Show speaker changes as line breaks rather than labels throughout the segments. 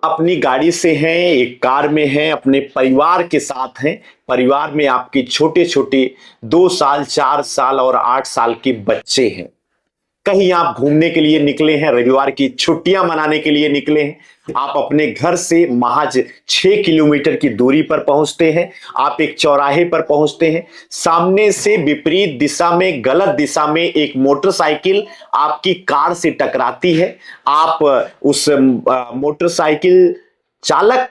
अपनी गाड़ी से हैं, एक कार में हैं, अपने परिवार के साथ हैं। परिवार में आपके छोटे छोटे 2 साल, 4 साल और 8 साल के बच्चे हैं। कहीं आप घूमने के लिए निकले हैं, रविवार की छुट्टियां मनाने के लिए निकले हैं। आप अपने घर से महज 6 किलोमीटर की दूरी पर पहुंचते हैं। आप एक चौराहे पर पहुंचते हैं। सामने से विपरीत दिशा में, गलत दिशा में एक मोटरसाइकिल आपकी कार से टकराती है। आप उस मोटरसाइकिल चालक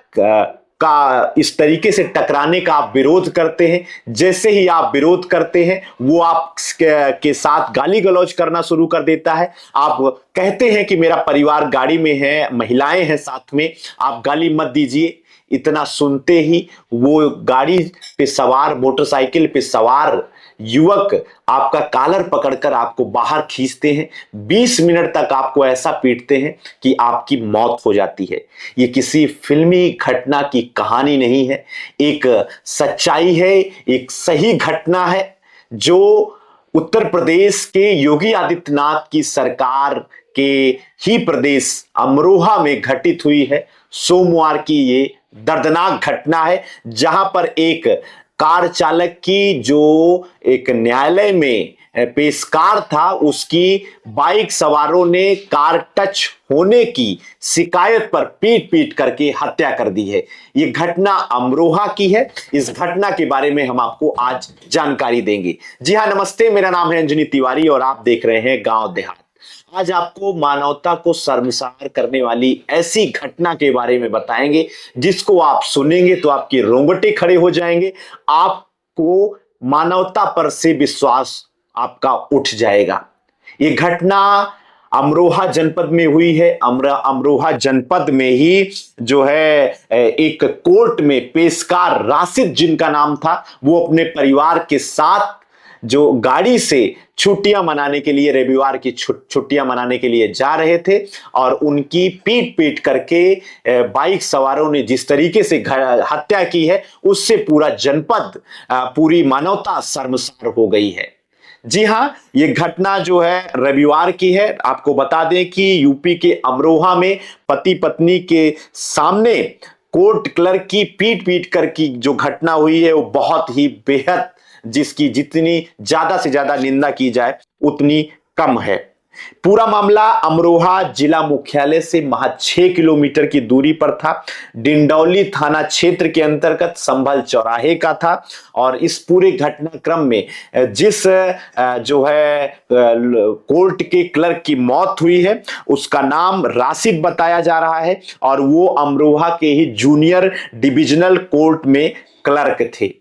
का इस तरीके से टकराने का आप विरोध करते हैं। जैसे ही आप विरोध करते हैं, वो आप के साथ गाली गलौज करना शुरू कर देता है। आप कहते हैं कि मेरा परिवार गाड़ी में है, महिलाएं हैं साथ में, आप गाली मत दीजिए। इतना सुनते ही वो गाड़ी पे सवार, मोटरसाइकिल पे सवार युवक आपका कॉलर पकड़कर आपको बाहर खींचते हैं। 20 मिनट तक आपको ऐसा पीटते हैं कि आपकी मौत हो जाती है। ये किसी फिल्मी घटना की कहानी नहीं है, एक सच्चाई है, एक सही घटना है जो उत्तर प्रदेश के योगी आदित्यनाथ की सरकार के ही प्रदेश अमरोहा में घटित हुई है। सोमवार की ये दर्दनाक घटना है, जहां पर एक कार चालक की, जो एक न्यायालय में पेशकार था, उसकी बाइक सवारों ने कार टच होने की शिकायत पर पीट पीट करके हत्या कर दी है। यह घटना अमरोहा की है। इस घटना के बारे में हम आपको आज जानकारी देंगे। जी हां, नमस्ते, मेरा नाम है अंजनी तिवारी और आप देख रहे हैं गांव देहात। आज आपको मानवता को शर्मसार करने वाली ऐसी घटना के बारे में बताएंगे, जिसको आप सुनेंगे तो आपके रोंगटे खड़े हो जाएंगे। आपको मानवता पर से विश्वास आपका उठ जाएगा। ये घटना अमरोहा जनपद में हुई है। अमरोहा जनपद में ही जो है एक कोर्ट में पेशकार राशिद, जिनका नाम था, वो अपने परिवार के साथ जो गाड़ी से छुट्टियां मनाने के लिए, रविवार की छुट्टियां मनाने के लिए जा रहे थे, और उनकी पीट पीट करके बाइक सवारों ने जिस तरीके से हत्या की है, उससे पूरा जनपद, पूरी मानवता शर्मसार हो गई है। जी हां, ये घटना जो है रविवार की है। आपको बता दें कि यूपी के अमरोहा में पति पत्नी के सामने कोर्ट क्लर्क की पीट पीट कर की जो घटना हुई है, वो बहुत ही बेहद, जिसकी जितनी ज्यादा से ज्यादा निंदा की जाए उतनी कम है। पूरा मामला अमरोहा जिला मुख्यालय से महज 6 किलोमीटर की दूरी पर था। डिंडौली थाना क्षेत्र के अंतर्गत संभल चौराहे का था। और इस पूरे घटनाक्रम में जिस जो है कोर्ट के क्लर्क की मौत हुई है, उसका नाम राशिद बताया जा रहा है, और वो अमरोहा के ही जूनियर डिविजनल कोर्ट में क्लर्क थे।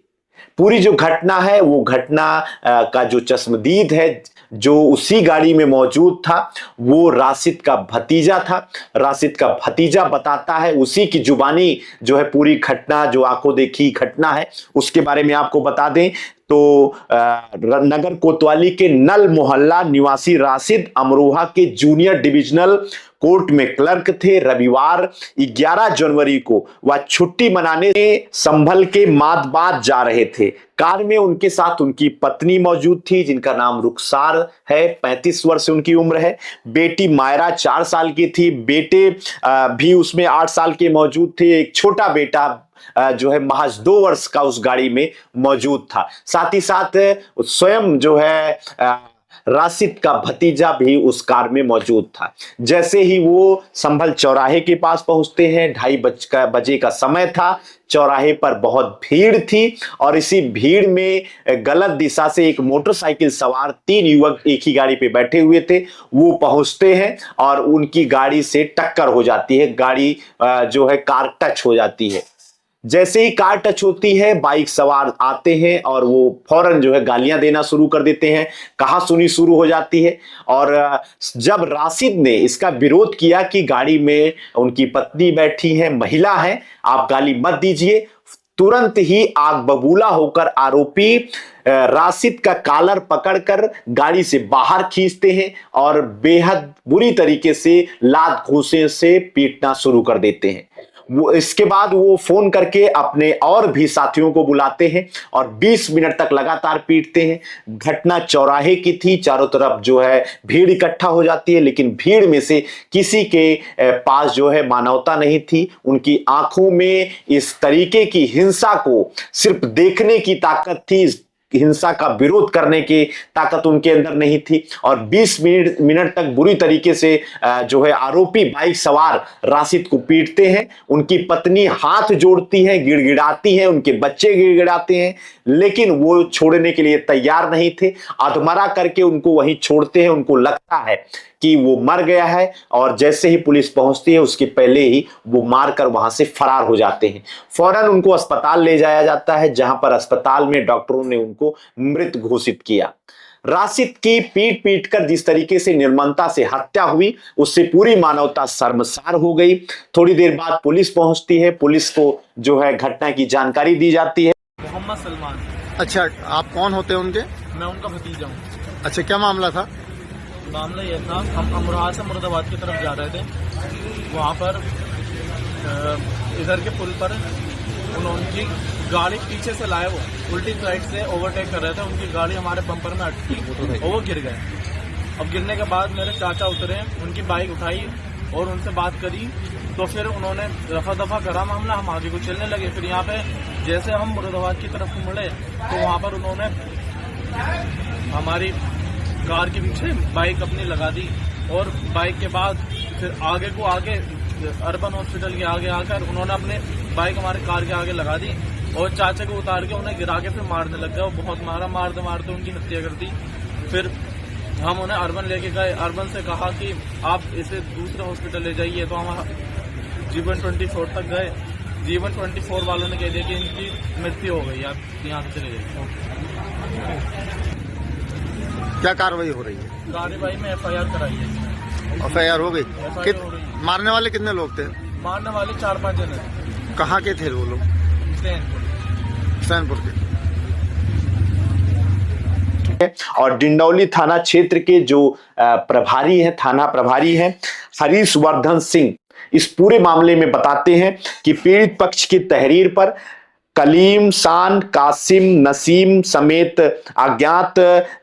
पूरी जो घटना है, वो घटना का जो चश्मदीद है, जो उसी गाड़ी में मौजूद था, वो राशिद का भतीजा था। राशिद का भतीजा बताता है, उसी की जुबानी जो है पूरी घटना, जो आंखों देखी घटना है, उसके बारे में आपको बता दें तो नगर कोतवाली के नल मोहल्ला निवासी राशिद अमरोहा के जूनियर डिविजनल कोर्ट में क्लर्क थे। रविवार 11 जनवरी को वह छुट्टी मनाने संभल के मादबाद जा रहे थे। कार में उनके साथ उनकी पत्नी मौजूद थी, जिनका नाम रुखसार है, 35 वर्ष उनकी उम्र है। बेटी मायरा 4 साल की थी। बेटे भी उसमें 8 साल के मौजूद थे। एक छोटा बेटा जो है महज 2 वर्ष का उस गाड़ी में मौजूद था। साथ ही साथ स्वयं जो है राशिद का भतीजा भी उस कार में मौजूद था। जैसे ही वो संभल चौराहे के पास पहुंचते हैं, 2:30 बजे का समय था। चौराहे पर बहुत भीड़ थी, और इसी भीड़ में गलत दिशा से एक मोटरसाइकिल सवार 3 युवक एक ही गाड़ी पे बैठे हुए थे। वो पहुंचते हैं और उनकी गाड़ी से टक्कर हो जाती है। गाड़ी जो है कार टच हो जाती है। जैसे ही कार टच होती है, बाइक सवार आते हैं और वो फौरन जो है गालियां देना शुरू कर देते हैं। कहासुनी शुरू हो जाती है। और जब राशिद ने इसका विरोध किया कि गाड़ी में उनकी पत्नी बैठी है, महिला है, आप गाली मत दीजिए, तुरंत ही आग बबूला होकर आरोपी राशिद का कॉलर पकड़कर गाड़ी से बाहर खींचते हैं और बेहद बुरी तरीके से लात घूंसे से पीटना शुरू कर देते हैं। वो इसके बाद वो फोन करके अपने और भी साथियों को बुलाते हैं और 20 मिनट तक लगातार पीटते हैं। घटना चौराहे की थी, चारों तरफ जो है भीड़ इकट्ठा हो जाती है, लेकिन भीड़ में से किसी के पास जो है मानवता नहीं थी। उनकी आंखों में इस तरीके की हिंसा को सिर्फ देखने की ताकत थी, हिंसा का विरोध करने की ताकत उनके अंदर नहीं थी। और 20 मिनट तक बुरी तरीके से जो है आरोपी बाइक सवार राशिद को पीटते हैं। उनकी पत्नी हाथ जोड़ती है, गिड़गिड़ाती है, उनके बच्चे गिड़गिड़ाते हैं, लेकिन वो छोड़ने के लिए तैयार नहीं थे। अधमरा करके उनको वहीं छोड़ते हैं। उनको लगता है कि वो मर गया है और जैसे ही पुलिस पहुंचती है उसके पहले ही वो मारकर वहां से फरार हो जाते हैं। फौरन उनको अस्पताल ले जाया जाता है, जहां पर अस्पताल में डॉक्टरों ने उनको मृत घोषित किया। राशिद की पीट पीट कर जिस तरीके से निर्ममता से हत्या हुई, उससे पूरी मानवता शर्मसार हो गई। थोड़ी देर बाद पुलिस पहुंचती है, पुलिस को जो है घटना की जानकारी दी जाती है।
मोहम्मद सलमान।
अच्छा, आप कौन होते हैं उनके?
मैं उनका भतीजा हूँ।
अच्छा, क्या मामला था?
मामला यह था, हम अमरोहा से मुरादाबाद की तरफ जा रहे थे। वहाँ पर इधर के पुल पर उनकी गाड़ी पीछे से लाए, वो उल्टी साइड से ओवरटेक कर रहे थे। उनकी गाड़ी हमारे बम्पर में अटकी और वो गिर गए। अब गिरने के बाद मेरे चाचा उतरे, उनकी बाइक उठाई और उनसे बात करी, तो फिर उन्होंने रफा दफा करा मामला, हम आगे को चलने लगे। फिर यहाँ पे जैसे हम मुरादाबाद की तरफ मुड़े तो वहाँ पर उन्होंने हमारी कार के पीछे बाइक अपनी लगा दी और बाइक के बाद फिर आगे को आगे अर्बन हॉस्पिटल के आगे आकर उन्होंने अपने बाइक हमारे कार के आगे लगा दी और चाचा को उतार के उन्हें गिरा के फिर मारने लग गया। बहुत मारा, मारते मारते उनकी हत्या कर दी। फिर हम उन्हें अर्बन लेके गए, अर्बन से कहा कि आप इसे दूसरे हॉस्पिटल ले जाइए, तो हम जीवन 24 तक गए। जीवन 24 वालों ने कह दिया कि इनकी मृत्यु हो गई, आप यहाँ से चले जाइए।
क्या कार्रवाई हो रही है?
कार्रवाई में FIR कराई है।
FIR हो गई?
हो गई।
मारने वाले कितने लोग थे?
मारने वाले 4-5 जने।
कहाँ के थे वो लोग? सैनपुर के।
और डिंडौली थाना क्षेत्र के जो प्रभारी हैं, थाना प्रभारी हैं हरीश वर्धन सिंह, इस पूरे मामले में बताते हैं कि पीड़ित पक्ष की तहरीर पर कलीम, शान, कासिम, नसीम समेत अज्ञात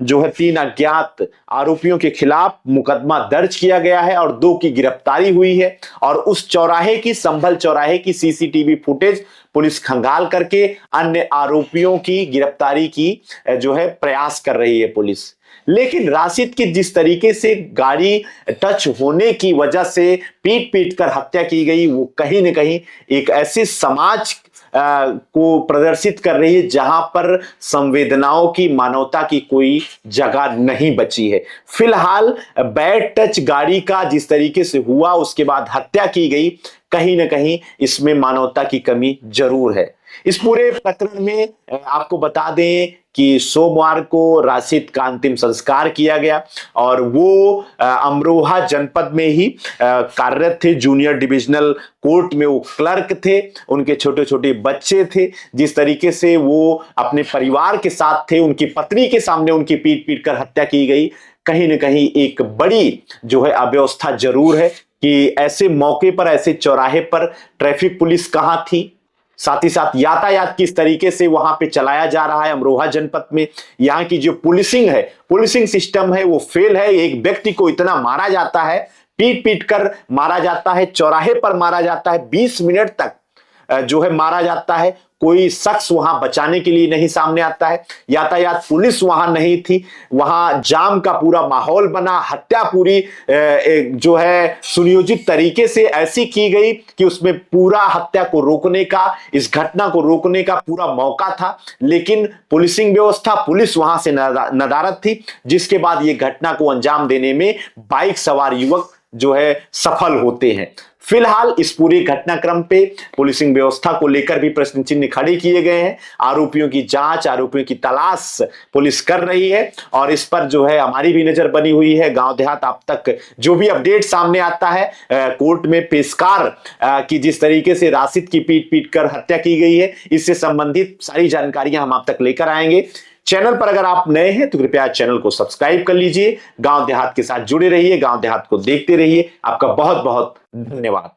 जो है 3 अज्ञात आरोपियों के खिलाफ मुकदमा दर्ज किया गया है और 2 की गिरफ्तारी हुई है। और उस चौराहे की, संभल चौराहे की CCTV फुटेज पुलिस खंगाल करके अन्य आरोपियों की गिरफ्तारी की जो है प्रयास कर रही है पुलिस। लेकिन राशिद की जिस तरीके से गाड़ी टच होने की वजह से पीट पीट कर हत्या की गई, वो कहीं न कहीं एक ऐसे समाज को प्रदर्शित कर रही है जहां पर संवेदनाओं की, मानवता की कोई जगह नहीं बची है। फिलहाल बैड टच गाड़ी का जिस तरीके से हुआ, उसके बाद हत्या की गई, कहीं ना कहीं इसमें मानवता की कमी जरूर है। इस पूरे प्रकरण में आपको बता दें कि सोमवार को राशिद का अंतिम संस्कार किया गया और वो अमरोहा जनपद में ही कार्यरत थे। जूनियर डिविजनल कोर्ट में वो क्लर्क थे, उनके छोटे छोटे बच्चे थे। जिस तरीके से वो अपने परिवार के साथ थे, उनकी पत्नी के सामने उनकी पीट पीट कर हत्या की गई, कहीं ना कहीं एक बड़ी जो है अव्यवस्था जरूर है कि ऐसे मौके पर, ऐसे चौराहे पर ट्रैफिक पुलिस कहां थी, साथ ही साथ यातायात किस तरीके से वहां पे चलाया जा रहा है अमरोहा जनपद में। यहाँ की जो पुलिसिंग है, पुलिसिंग सिस्टम है, वो फेल है। एक व्यक्ति को इतना मारा जाता है, पीट पीट कर मारा जाता है, चौराहे पर मारा जाता है, 20 मिनट तक जो है मारा जाता है, कोई शख्स वहां बचाने के लिए नहीं सामने आता है। यातायात पुलिस वहां नहीं थी, वहां जाम का पूरा माहौल बना, हत्या पूरी जो है सुनियोजित तरीके से ऐसी की गई कि उसमें पूरा हत्या को रोकने का, इस घटना को रोकने का पूरा मौका था, लेकिन पुलिसिंग व्यवस्था, पुलिस वहां से नदारद थी, जिसके बाद ये घटना को अंजाम देने में बाइक सवार युवक जो है सफल होते हैं। फिलहाल इस पूरे घटनाक्रम पे पुलिसिंग व्यवस्था को लेकर भी प्रश्न चिन्ह खड़े किए गए हैं। आरोपियों की जांच, आरोपियों की तलाश पुलिस कर रही है और इस पर जो है हमारी भी नजर बनी हुई है। गांव देहात आप तक जो भी अपडेट सामने आता है, कोर्ट में पेशकार की जिस तरीके से राशिद की पीट पीट कर हत्या की गई है, इससे संबंधित सारी जानकारियां हम आप तक लेकर आएंगे। चैनल पर अगर आप नए हैं तो कृपया चैनल को सब्सक्राइब कर लीजिए। गांव देहात के साथ जुड़े रहिए, गांव देहात को देखते रहिए। आपका बहुत बहुत धन्यवाद।